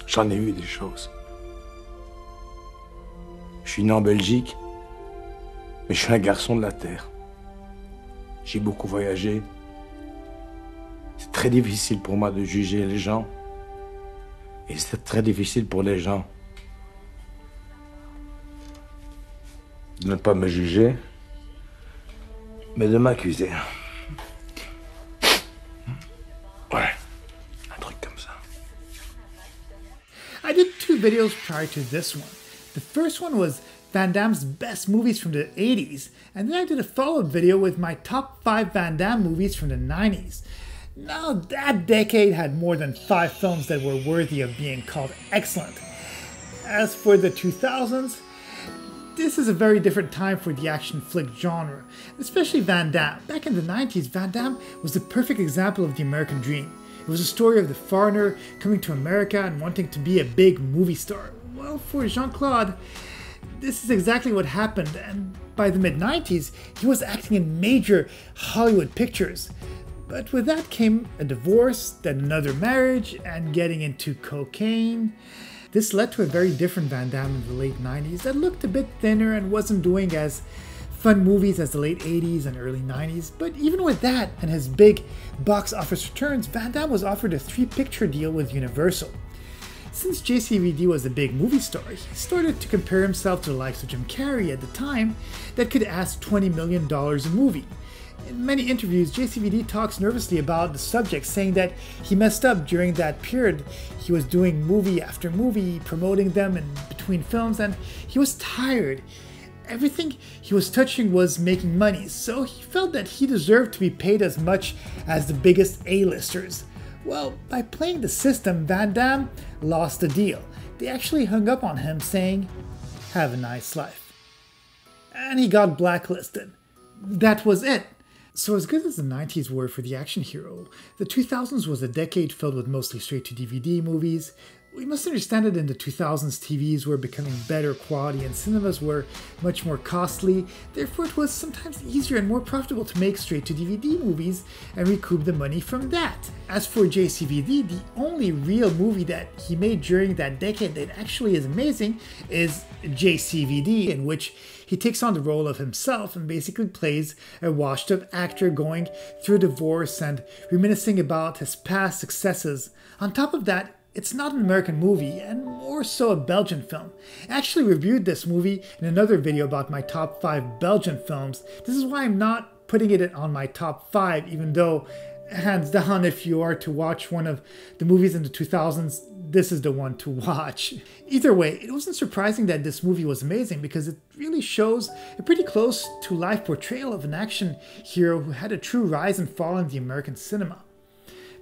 J'en ai vu des choses. Je suis né en Belgique, mais je suis un garçon de la terre. J'ai beaucoup voyagé. C'est très difficile pour moi de juger les gens. Et c'est très difficile pour les gens de ne pas me juger, mais de m'accuser. Ouais, un truc comme ça. I did 2 videos prior to this one. The first one was Van Damme's best movies from the 80s, and then I did a follow-up video with my top 5 Van Damme movies from the 90s. Now, that decade had more than 5 films that were worthy of being called excellent. As for the 2000s, this is a very different time for the action flick genre, especially Van Damme. Back in the 90s, Van Damme was the perfect example of the American dream. It was a story of the foreigner coming to America and wanting to be a big movie star. Well, for Jean-Claude, this is exactly what happened, and by the mid-90s, he was acting in major Hollywood pictures. But with that came a divorce, then another marriage, and getting into cocaine. This led to a very different Van Damme in the late 90s that looked a bit thinner and wasn't doing as fun movies as the late 80s and early 90s. But even with that and his big box office returns, Van Damme was offered a 3-picture deal with Universal. Since JCVD was a big movie star, he started to compare himself to the likes of Jim Carrey at the time that could ask $20 million a movie. In many interviews, JCVD talks nervously about the subject, saying that he messed up during that period. He was doing movie after movie, promoting them in between films, and he was tired. Everything he was touching was making money, so he felt that he deserved to be paid as much as the biggest A-listers. Well, by playing the system, Van Damme lost the deal. They actually hung up on him, saying, "Have a nice life." And he got blacklisted. That was it. So as good as the 90s were for the action hero, the 2000s was a decade filled with mostly straight-to-DVD movies. We must understand that in the 2000s, TVs were becoming better quality and cinemas were much more costly. Therefore, it was sometimes easier and more profitable to make straight-to-DVD movies and recoup the money from that. As for JCVD, the only real movie that he made during that decade that actually is amazing is JCVD, in which he takes on the role of himself and basically plays a washed-up actor going through a divorce and reminiscing about his past successes. On top of that, it's not an American movie, and more so a Belgian film. I actually reviewed this movie in another video about my top 5 Belgian films. This is why I'm not putting it on my top 5, even though, hands down, if you are to watch one of the movies in the 2000s, this is the one to watch. Either way, it wasn't surprising that this movie was amazing because it really shows a pretty close to life portrayal of an action hero who had a true rise and fall in the American cinema,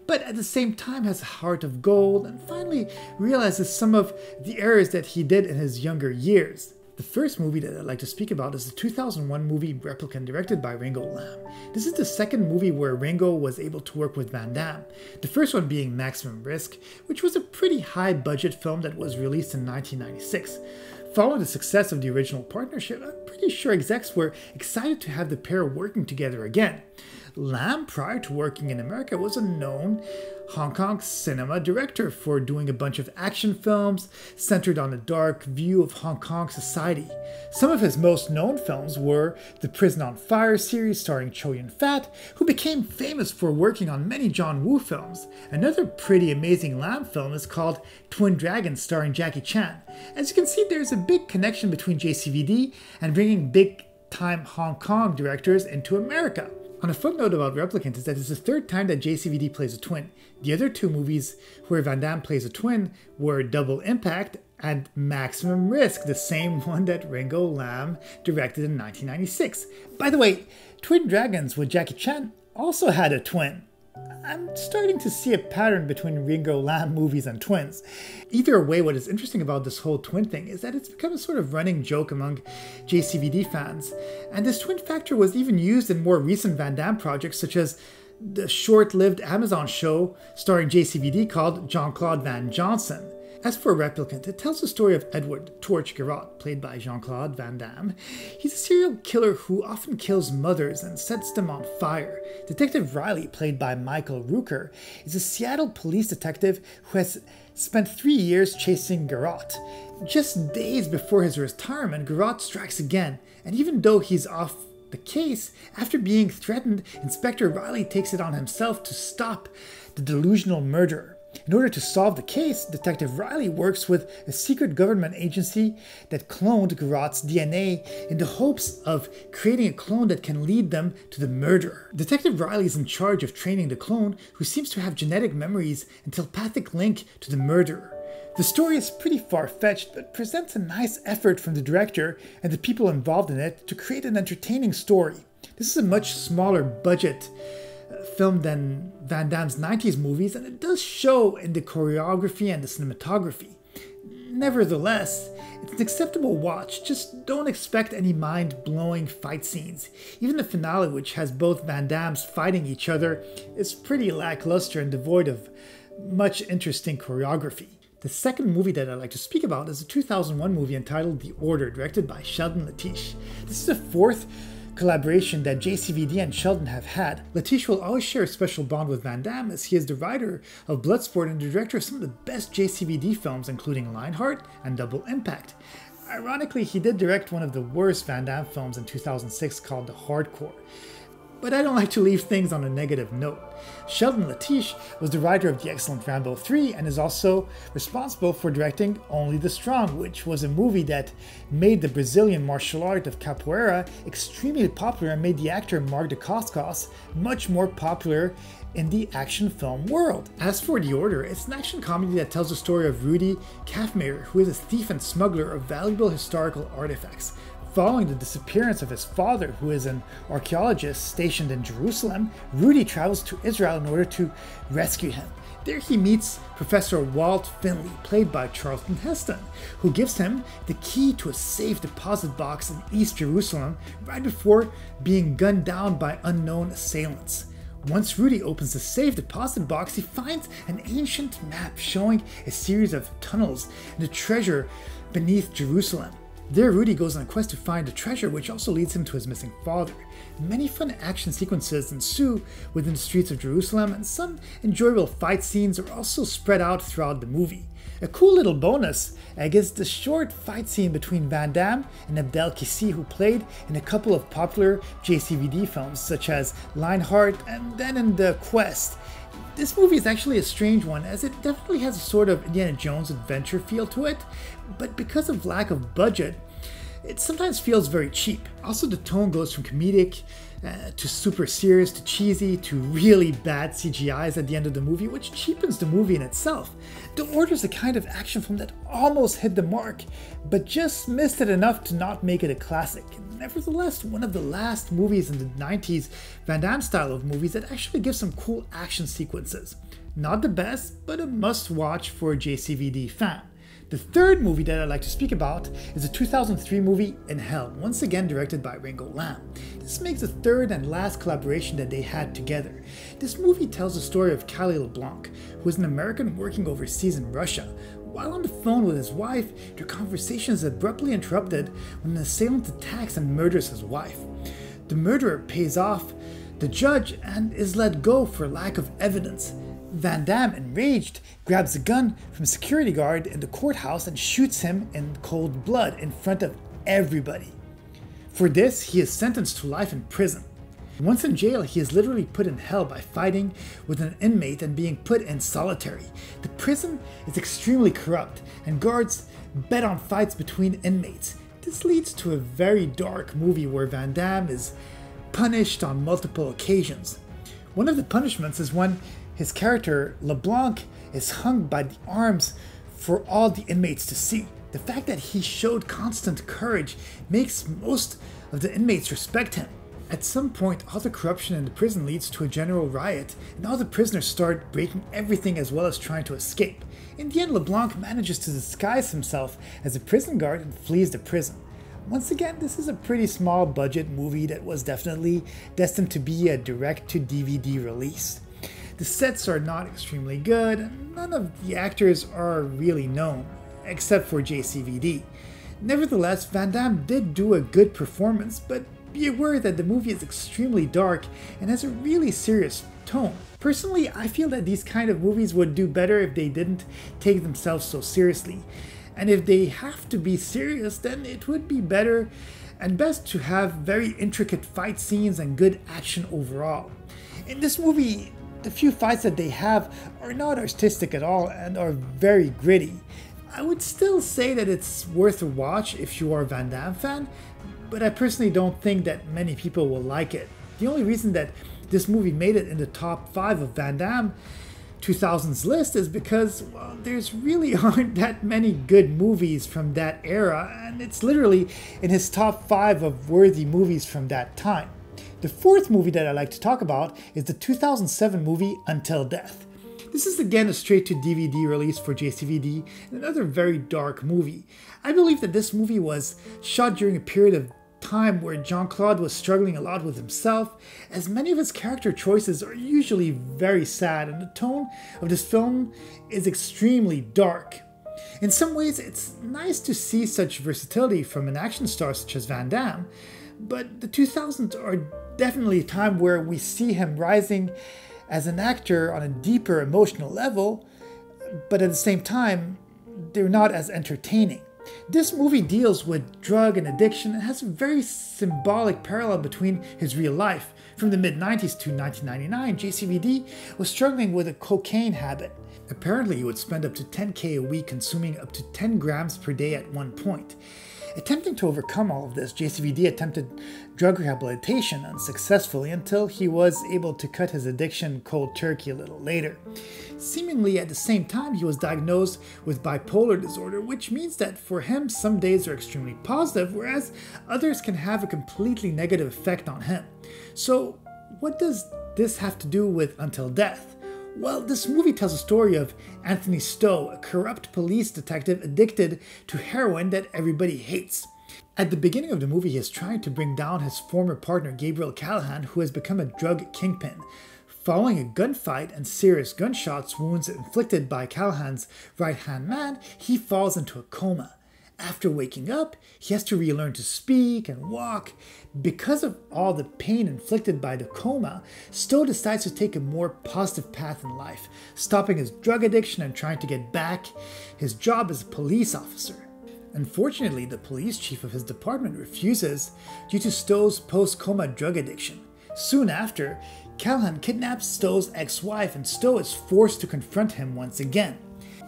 but at the same time has a heart of gold and finally realizes some of the errors that he did in his younger years. The first movie that I'd like to speak about is the 2001 movie Replicant, directed by Ringo Lam. This is the second movie where Ringo was able to work with Van Damme, the first one being Maximum Risk, which was a pretty high-budget film that was released in 1996. Following the success of the original partnership, I'm pretty sure execs were excited to have the pair working together again. Lam, prior to working in America, was a known Hong Kong cinema director for doing a bunch of action films centered on a dark view of Hong Kong society. Some of his most known films were the Prison on Fire series starring Chow Yun-fat, who became famous for working on many John Woo films. Another pretty amazing Lam film is called Twin Dragons starring Jackie Chan. As you can see, there's a big connection between JCVD and bringing big-time Hong Kong directors into America. On a footnote about Replicant is that it's the 3rd time that JCVD plays a twin. The other 2 movies where Van Damme plays a twin were Double Impact and Maximum Risk, the same one that Ringo Lam directed in 1996. By the way, Twin Dragons with Jackie Chan also had a twin. I'm starting to see a pattern between Ringo Lam movies and twins. Either way, what is interesting about this whole twin thing is that it's become a sort of running joke among JCVD fans, and this twin factor was even used in more recent Van Damme projects such as the short-lived Amazon show starring JCVD called Jean-Claude Van Johnson. As for Replicant, it tells the story of Edward Torch Garotte, played by Jean-Claude Van Damme. He's a serial killer who often kills mothers and sets them on fire. Detective Riley, played by Michael Rooker, is a Seattle police detective who has spent 3 years chasing Garotte. Just days before his retirement, Garotte strikes again, and even though he's off the case, after being threatened, Inspector Riley takes it on himself to stop the delusional murderer. In order to solve the case, Detective Riley works with a secret government agency that cloned Garotte's DNA in the hopes of creating a clone that can lead them to the murderer. Detective Riley is in charge of training the clone, who seems to have genetic memories and telepathic link to the murderer. The story is pretty far-fetched, but presents a nice effort from the director and the people involved in it to create an entertaining story. This is a much smaller budget film than Van Damme's 90s movies, and it does show in the choreography and the cinematography. Nevertheless, it's an acceptable watch, just don't expect any mind-blowing fight scenes. Even the finale, which has both Van Dammes fighting each other, is pretty lackluster and devoid of much interesting choreography. The second movie that I'd like to speak about is a 2001 movie entitled The Order, directed by Sheldon Lettich. This is the fourth collaboration that JCVD and Sheldon have had. Lettich will always share a special bond with Van Damme, as he is the writer of Bloodsport and the director of some of the best JCVD films, including Lionheart and Double Impact. Ironically, he did direct one of the worst Van Damme films in 2006 called The Hardcore. But I don't like to leave things on a negative note. Sheldon Lettich was the writer of the excellent Rambo 3 and is also responsible for directing Only the Strong, which was a movie that made the Brazilian martial art of capoeira extremely popular and made the actor Mark Dacascos much more popular in the action film world. As for The Order, it's an action comedy that tells the story of Rudy Kaffmeyer, who is a thief and smuggler of valuable historical artifacts. Following the disappearance of his father, who is an archaeologist stationed in Jerusalem, Rudy travels to Israel in order to rescue him. There he meets Professor Walt Finley, played by Charlton Heston, who gives him the key to a safe deposit box in East Jerusalem right before being gunned down by unknown assailants. Once Rudy opens the safe deposit box, he finds an ancient map showing a series of tunnels and a treasure beneath Jerusalem. There, Rudy goes on a quest to find the treasure, which also leads him to his missing father. Many fun action sequences ensue within the streets of Jerusalem, and some enjoyable fight scenes are also spread out throughout the movie. A cool little bonus egg is the short fight scene between Van Damme and Abdel Kissi, who played in a couple of popular JCVD films such as Lionheart and then in The Quest. This movie is actually a strange one, as it definitely has a sort of Indiana Jones adventure feel to it, but because of lack of budget, it sometimes feels very cheap. Also, the tone goes from comedic to super serious to cheesy to really bad CGIs at the end of the movie, which cheapens the movie in itself. The Order is the kind of action film that almost hit the mark, but just missed it enough to not make it a classic. Nevertheless, one of the last movies in the 90s Van Damme style of movies that actually gives some cool action sequences. Not the best, but a must-watch for a JCVD fan. The third movie that I'd like to speak about is the 2003 movie In Hell, once again directed by Ringo Lam. This makes the third and last collaboration that they had together. This movie tells the story of Calais LeBlanc, who is an American working overseas in Russia. While on the phone with his wife, their conversation is abruptly interrupted when an assailant attacks and murders his wife. The murderer pays off the judge and is let go for lack of evidence. Van Damme, enraged, grabs a gun from a security guard in the courthouse and shoots him in cold blood in front of everybody. For this, he is sentenced to life in prison. Once in jail, he is literally put in hell by fighting with an inmate and being put in solitary. The prison is extremely corrupt, and guards bet on fights between inmates. This leads to a very dark movie where Van Damme is punished on multiple occasions. One of the punishments is when his character, LeBlanc, is hung by the arms for all the inmates to see. The fact that he showed constant courage makes most of the inmates respect him. At some point, all the corruption in the prison leads to a general riot, and all the prisoners start breaking everything as well as trying to escape. In the end, LeBlanc manages to disguise himself as a prison guard and flees the prison. Once again, this is a pretty small budget movie that was definitely destined to be a direct-to-DVD release. The sets are not extremely good, and none of the actors are really known, except for JCVD. Nevertheless, Van Damme did do a good performance, but be aware that the movie is extremely dark and has a really serious tone. Personally, I feel that these kind of movies would do better if they didn't take themselves so seriously. And if they have to be serious, then it would be better and best to have very intricate fight scenes and good action overall. In this movie, the few fights that they have are not artistic at all and are very gritty. I would still say that it's worth a watch if you are a Van Damme fan, but I personally don't think that many people will like it. The only reason that this movie made it in the top 5 of Van Damme 2000s list is because, well, there's really aren't that many good movies from that era, and it's literally in his top 5 of worthy movies from that time. The fourth movie that I like to talk about is the 2007 movie Until Death. This is again a straight-to-DVD release for JCVD, and another very dark movie. I believe that this movie was shot during a period of time where Jean-Claude was struggling a lot with himself, as many of his character choices are usually very sad, and the tone of this film is extremely dark. In some ways, it's nice to see such versatility from an action star such as Van Damme, but the 2000s are definitely a time where we see him rising as an actor on a deeper emotional level, but at the same time, they're not as entertaining. This movie deals with drug and addiction and has a very symbolic parallel between his real life. From the mid-90s to 1999, JCVD was struggling with a cocaine habit. Apparently, he would spend up to $10,000 a week consuming up to 10 grams per day at one point. Attempting to overcome all of this, JCVD attempted drug rehabilitation unsuccessfully until he was able to cut his addiction cold turkey a little later. Seemingly at the same time, he was diagnosed with bipolar disorder, which means that for him, some days are extremely positive, whereas others can have a completely negative effect on him. So, what does this have to do with Until Death? Well, this movie tells a story of Anthony Stowe, a corrupt police detective addicted to heroin that everybody hates. At the beginning of the movie, he is trying to bring down his former partner Gabriel Callahan, who has become a drug kingpin. Following a gunfight and serious gunshots wounds inflicted by Callahan's right-hand man, he falls into a coma. After waking up, he has to relearn to speak and walk. Because of all the pain inflicted by the coma, Stowe decides to take a more positive path in life, stopping his drug addiction and trying to get back his job as a police officer. Unfortunately, the police chief of his department refuses due to Stowe's post-coma drug addiction. Soon after, Callahan kidnaps Stowe's ex-wife and Stowe is forced to confront him once again.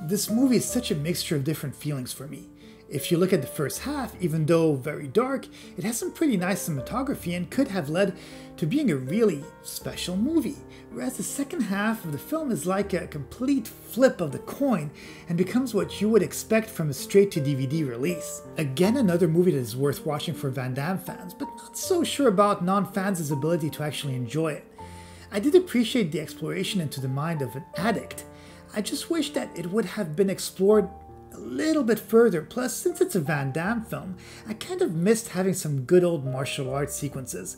This movie is such a mixture of different feelings for me. If you look at the first half, even though very dark, it has some pretty nice cinematography and could have led to being a really special movie. Whereas the second half of the film is like a complete flip of the coin and becomes what you would expect from a straight-to-DVD release. Again, another movie that is worth watching for Van Damme fans, but not so sure about non-fans' ability to actually enjoy it. I did appreciate the exploration into the mind of an addict. I just wish that it would have been explored a little bit further. Plus, since it's a Van Damme film, I kind of missed having some good old martial arts sequences.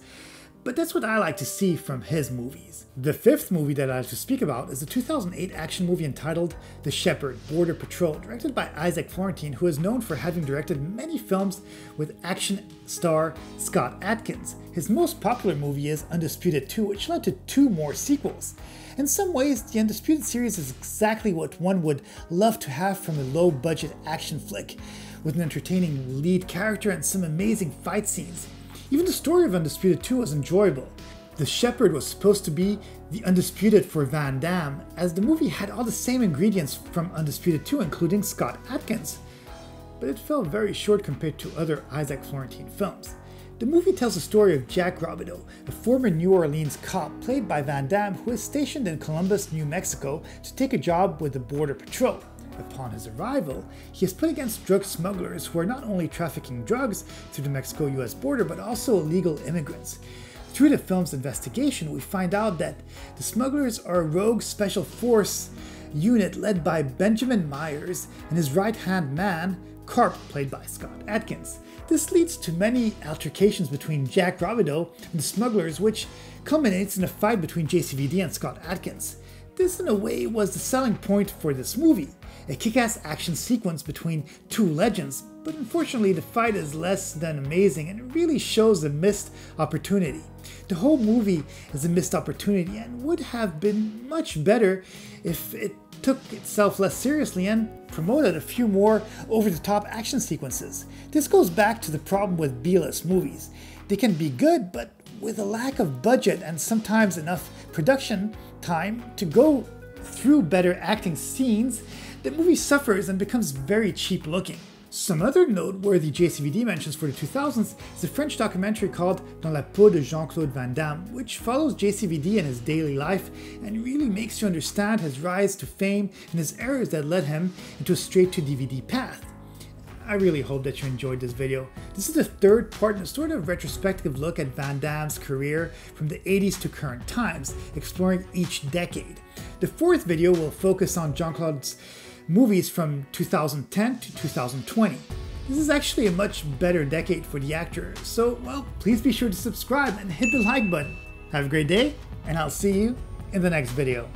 But that's what I like to see from his movies. The fifth movie that I like to speak about is the 2008 action movie entitled The Shepherd, Border Patrol, directed by Isaac Florentine, who is known for having directed many films with action star Scott Adkins. His most popular movie is Undisputed 2, which led to 2 more sequels. In some ways, the Undisputed series is exactly what one would love to have from a low-budget action flick, with an entertaining lead character and some amazing fight scenes. Even the story of Undisputed 2 was enjoyable. The Shepherd was supposed to be the Undisputed for Van Damme, as the movie had all the same ingredients from Undisputed 2, including Scott Adkins. But it fell very short compared to other Isaac Florentine films. The movie tells the story of Jack Robideau, a former New Orleans cop played by Van Damme, who is stationed in Columbus, New Mexico to take a job with the Border Patrol. Upon his arrival, he is put against drug smugglers who are not only trafficking drugs through the Mexico-US border, but also illegal immigrants. Through the film's investigation, we find out that the smugglers are a rogue special force unit led by Benjamin Myers and his right-hand man, Carp, played by Scott Adkins. This leads to many altercations between Jack Robideau and the smugglers, which culminates in a fight between JCVD and Scott Adkins. This in a way was the selling point for this movie, a kick-ass action sequence between two legends, but unfortunately the fight is less than amazing and it really shows a missed opportunity. The whole movie is a missed opportunity and would have been much better if it took itself less seriously and promoted a few more over-the-top action sequences. This goes back to the problem with B-list movies. They can be good, but with a lack of budget and sometimes enough production time to go through better acting scenes, the movie suffers and becomes very cheap looking. Some other noteworthy JCVD mentions for the 2000s is a French documentary called Dans la peau de Jean-Claude Van Damme, which follows JCVD in his daily life and really makes you understand his rise to fame and his errors that led him into a straight-to-DVD path. I really hope that you enjoyed this video. This is the third part in a sort of retrospective look at Van Damme's career from the 80s to current times, exploring each decade. The fourth video will focus on Jean-Claude's movies from 2010 to 2020. This is actually a much better decade for the actor, so well, please be sure to subscribe and hit the like button. Have a great day, and I'll see you in the next video.